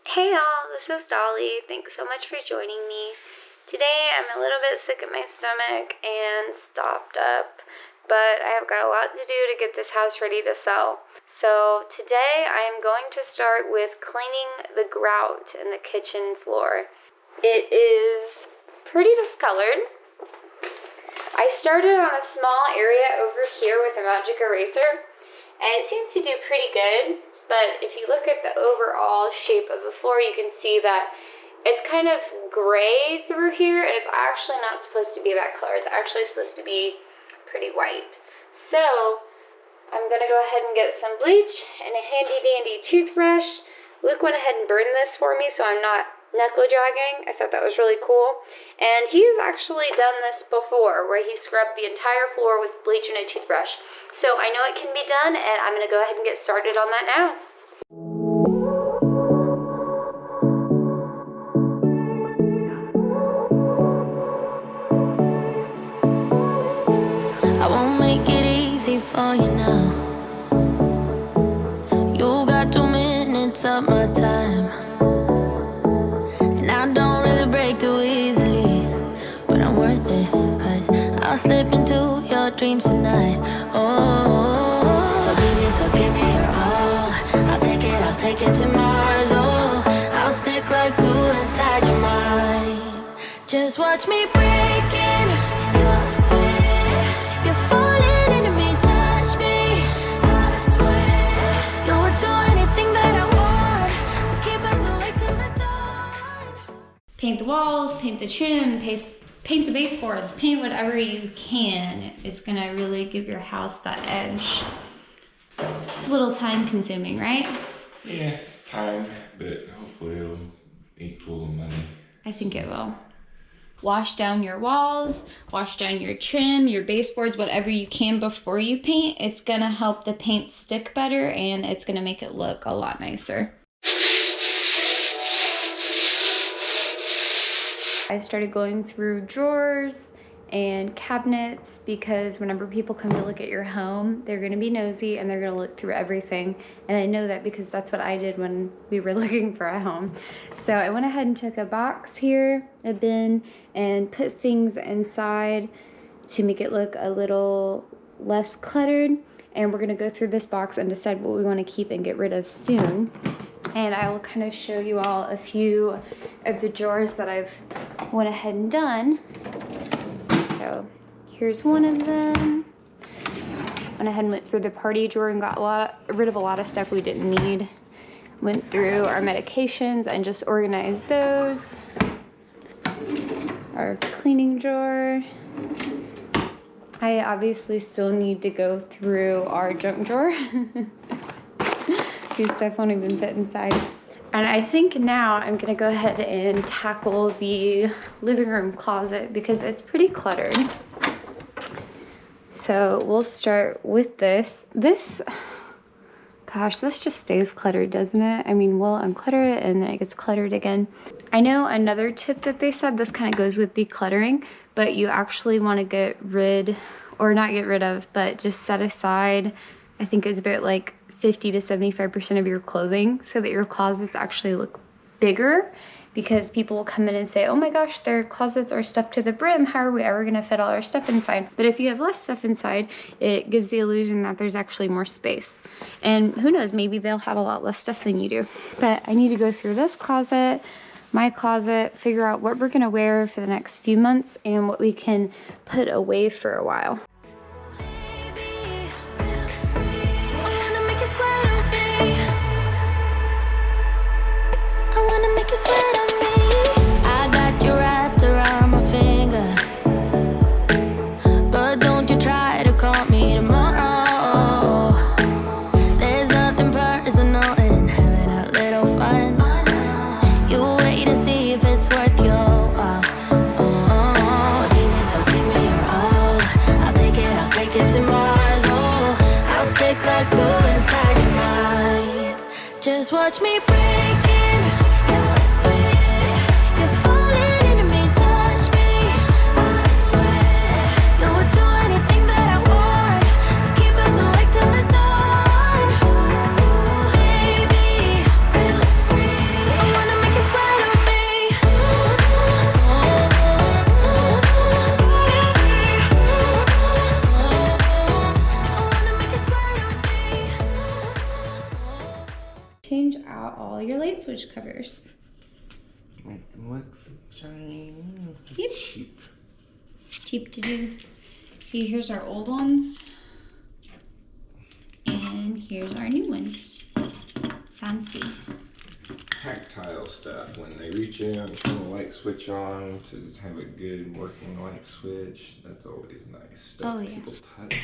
Hey y'all, this is Dolly. Thanks so much for joining me. Today I'm a little bit sick at my stomach and stopped up, but I have got a lot to do to get this house ready to sell. So today I am going to start with cleaning the grout in the kitchen floor. It is pretty discolored. I started on a small area over here with a magic eraser, and it seems to do pretty good. But if you look at the overall shape of the floor, you can see that it's kind of gray through here, and it's actually not supposed to be that color. It's actually supposed to be pretty white. So I'm gonna go ahead and get some bleach and a handy dandy toothbrush. Luke went ahead and burned this for me so I'm not knuckle dragging. I thought that was really cool. And he's actually done this before where he scrubbed the entire floor with bleach and a toothbrush. So I know it can be done, and I'm gonna go ahead and get started on that now. I won't make it easy for you now. You got 2 minutes of my time, and I don't really break too easily, but I'm worth it, 'cause I'll slip into your dreams tonight. Oh, so give me your all. I'll take it to Mars. Oh, I'll stick like glue inside your mind. Just watch me breaking your sweat. You're falling into me, touch me. I swear you would do anything that I want, so keep us awake till the dawn. Paint the walls, paint the trim, paint the baseboards, paint whatever you can. It's gonna really give your house that edge. It's a little time consuming, right? Yeah, it's time, but hopefully it'll equal the money. I think it will. Wash down your walls, wash down your trim, your baseboards, whatever you can before you paint. It's gonna help the paint stick better, and it's gonna make it look a lot nicer. I started going through drawers and cabinets because whenever people come to look at your home, they're gonna be nosy and they're gonna look through everything. And I know that because that's what I did when we were looking for a home. So I went ahead and took a box here, a bin, and put things inside to make it look a little less cluttered. And we're gonna go through this box and decide what we wanna keep and get rid of soon. And I will kind of show you all a few of the drawers that I've went ahead and done. So here's one of them. Went ahead and went through the party drawer and got rid of a lot of stuff we didn't need. Went through our medications and just organized those. Our cleaning drawer. I obviously still need to go through our junk drawer. See, stuff won't even fit inside. And I think now I'm gonna go ahead and tackle the living room closet because it's pretty cluttered. So we'll start with this. Gosh, this just stays cluttered, doesn't it? I mean, we'll unclutter it and then it gets cluttered again. I know another tip that they said, this kind of goes with decluttering, but you actually want to get rid, or not get rid of, but just set aside, I think it's about like 50 to 75% of your clothing so that your closets actually look bigger, because people will come in and say, oh my gosh, their closets are stuffed to the brim. How are we ever gonna fit all our stuff inside? But if you have less stuff inside, it gives the illusion that there's actually more space. And who knows, maybe they'll have a lot less stuff than you do. But I need to go through this closet, my closet, figure out what we're gonna wear for the next few months and what we can put away for a while. Just watch me breaking your sweat. You're falling into me, touch me. I swear you would do anything that I want, so keep us awake till the dawn. Ooh, baby, feel free. light switch covers. What shiny? Yep. Cheap. Cheap to do. See, here's our old ones. And here's our new ones. Fancy. Tactile stuff. When they reach in and turn the light switch on to have a good working light switch, that's always nice. Stuff that people touch.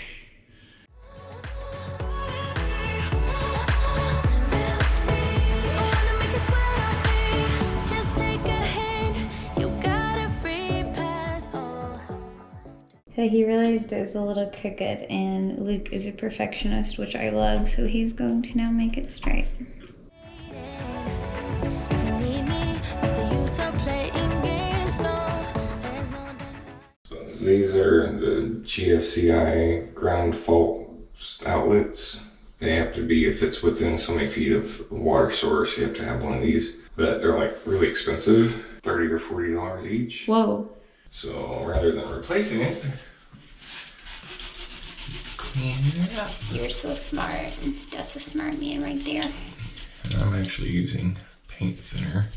So he realized it was a little crooked, and Luke is a perfectionist, which I love, so he's going to now make it straight. So these are the GFCI ground fault outlets. They have to be, if it's within so many feet of water source, you have to have one of these. But they're like really expensive, $30 or $40 each. Whoa. So rather than replacing it, clean it up. You're so smart. That's a smart man right there. And I'm actually using paint thinner,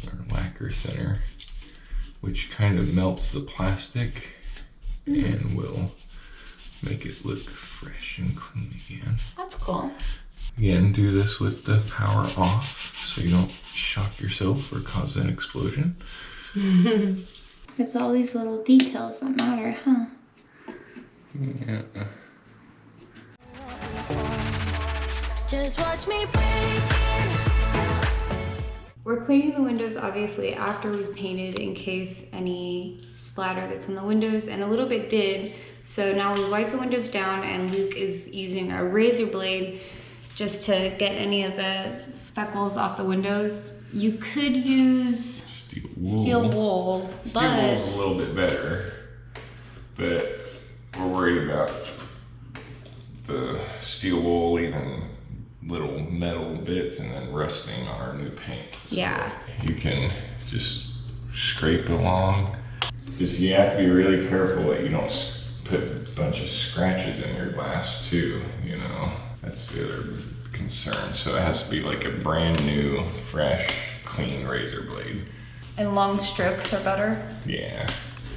or lacquer thinner, which kind of melts the plastic and will make it look fresh and clean again. That's cool. Again, do this with the power off so you don't shock yourself or cause an explosion. It's all these little details that matter, huh? Yeah. Just watch me break it. We're cleaning the windows obviously after we've painted in case any splatter that's on the windows, and a little bit did. So now we wipe the windows down, and Luke is using a razor blade just to get any of the speckles off the windows. You could use Steel wool. Steel wool, Wool's a little bit better, but we're worried about the steel wool leaving little metal bits and then rusting on our new paint. So yeah. You can just scrape along. Just you have to be really careful that you don't put a bunch of scratches in your glass too, you know. That's the other concern. So it has to be like a brand new, fresh, clean razor blade. And long strokes are better. Yeah.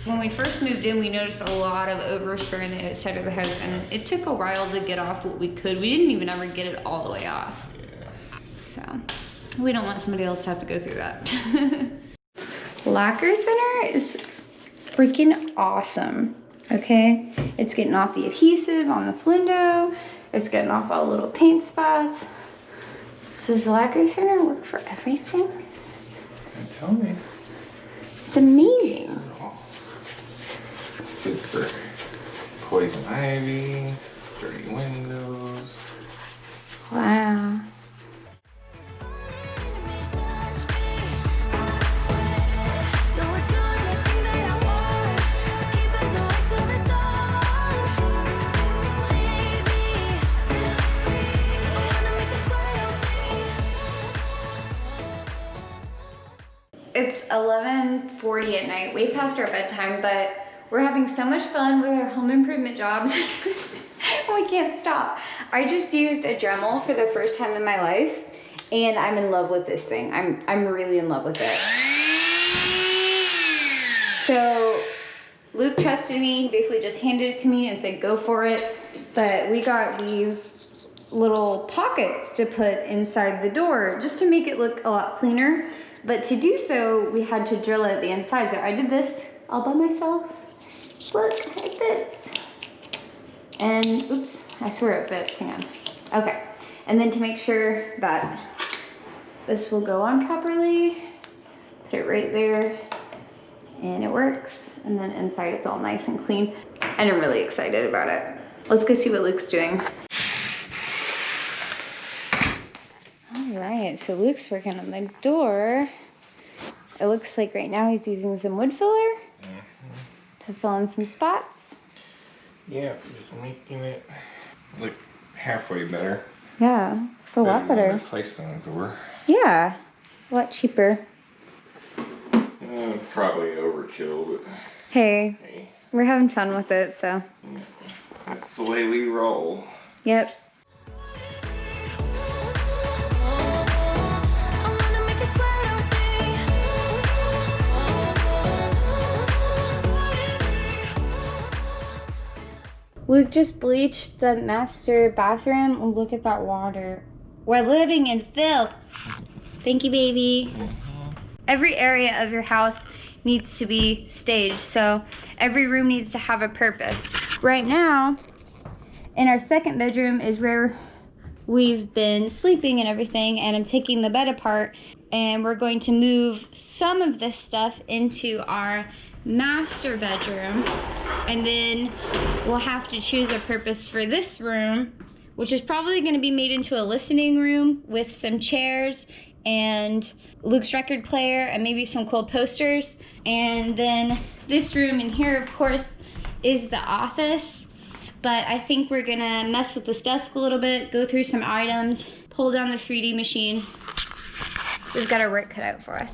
When we first moved in, we noticed a lot of overspray on the outside of the house, and it took a while to get off what we could. We didn't even ever get it all the way off. Yeah. So we don't want somebody else to have to go through that. Lacquer thinner is freaking awesome. Okay, it's getting off the adhesive on this window. It's getting off all the little paint spots. Does lacquer thinner work for everything? Tell me. It's amazing. It's good for poison ivy, dirty windows. Wow. It's 11:40 at night, way past our bedtime, but we're having so much fun with our home improvement jobs. We can't stop. I just used a Dremel for the first time in my life, and I'm in love with this thing. I'm really in love with it. So Luke trusted me. He basically just handed it to me and said, go for it. But we got these little pockets to put inside the door just to make it look a lot cleaner. But to do so, we had to drill it the inside. So I did this all by myself. Look, it fits. And oops, I swear it fits, hang on. Okay, and then to make sure that this will go on properly, put it right there, and it works. And then inside it's all nice and clean. And I'm really excited about it. Let's go see what Luke's doing. All right, so Luke's working on the door. It looks like right now he's using some wood filler to fill in some spots. Yeah, just making it look halfway better. Yeah, it's a lot better. Placed on the door. Yeah, a lot cheaper. Probably overkill, but Hey, we're having fun with it, so. That's the way we roll. Yep. Luke just bleached the master bathroom. Oh, look at that water. We're living in filth. Thank you, baby. Every area of your house needs to be staged, so every room needs to have a purpose. Right now, in our second bedroom is where we've been sleeping and everything, and I'm taking the bed apart, and we're going to move some of this stuff into our master bedroom, and then we'll have to choose a purpose for this room, which is probably going to be made into a listening room with some chairs and Luke's record player and maybe some cool posters. And then this room in here, of course, is the office, but I think we're gonna mess with this desk a little bit, go through some items, pull down the 3D machine. We've got our work cut out for us.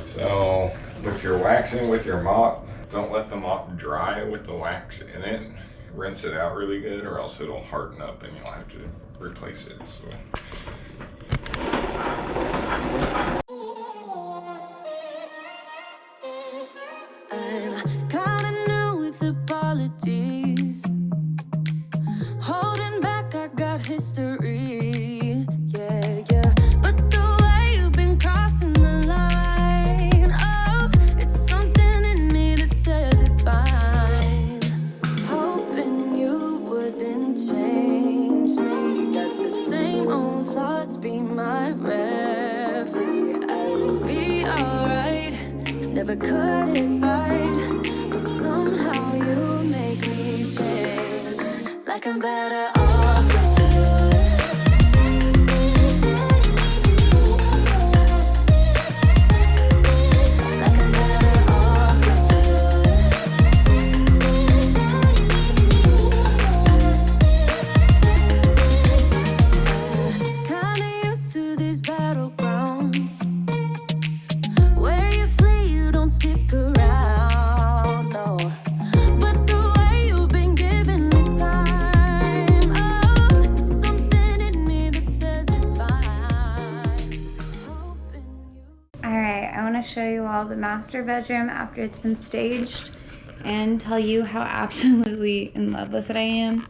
So, with your waxing with your mop, don't let the mop dry with the wax in it. Rinse it out really good or else it'll harden up and you'll have to replace it. So. I'm kinda new with apologies. Holding back, I got history. Yeah, yeah. But the way you've been crossing the line, oh, it's something in me that says it's fine. Hoping you wouldn't change me. Got the same old thoughts, be my referee. I will be alright. Never cut it right, but somehow you make me change. Like I'm better off with you. Like I'm better off with you. Kinda used to these battlegrounds where you flee, you don't stick around, no. But the way you've been giving me time, oh, it's something in me that says it's fine. Hoping you. Alright, I want to show you all the master bedroom after it's been staged and tell you how absolutely in love with it I am.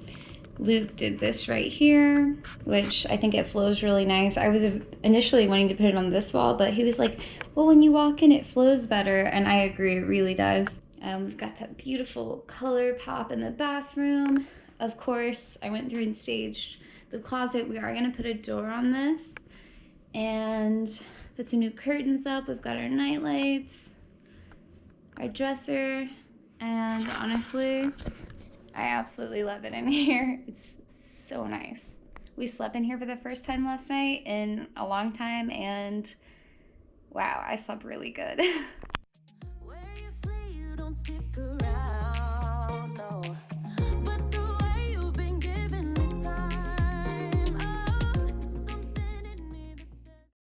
Luke did this right here, which I think it flows really nice. I was initially wanting to put it on this wall, but he was like, well, when you walk in, it flows better, and I agree, it really does. We've got that beautiful color pop in the bathroom. Of course, I went through and staged the closet. We are gonna put a door on this and put some new curtains up. We've got our night lights, our dresser, and honestly, I absolutely love it in here. It's so nice. We slept in here for the first time last night in a long time, and wow, I slept really good. Where you flee, you don't stick around.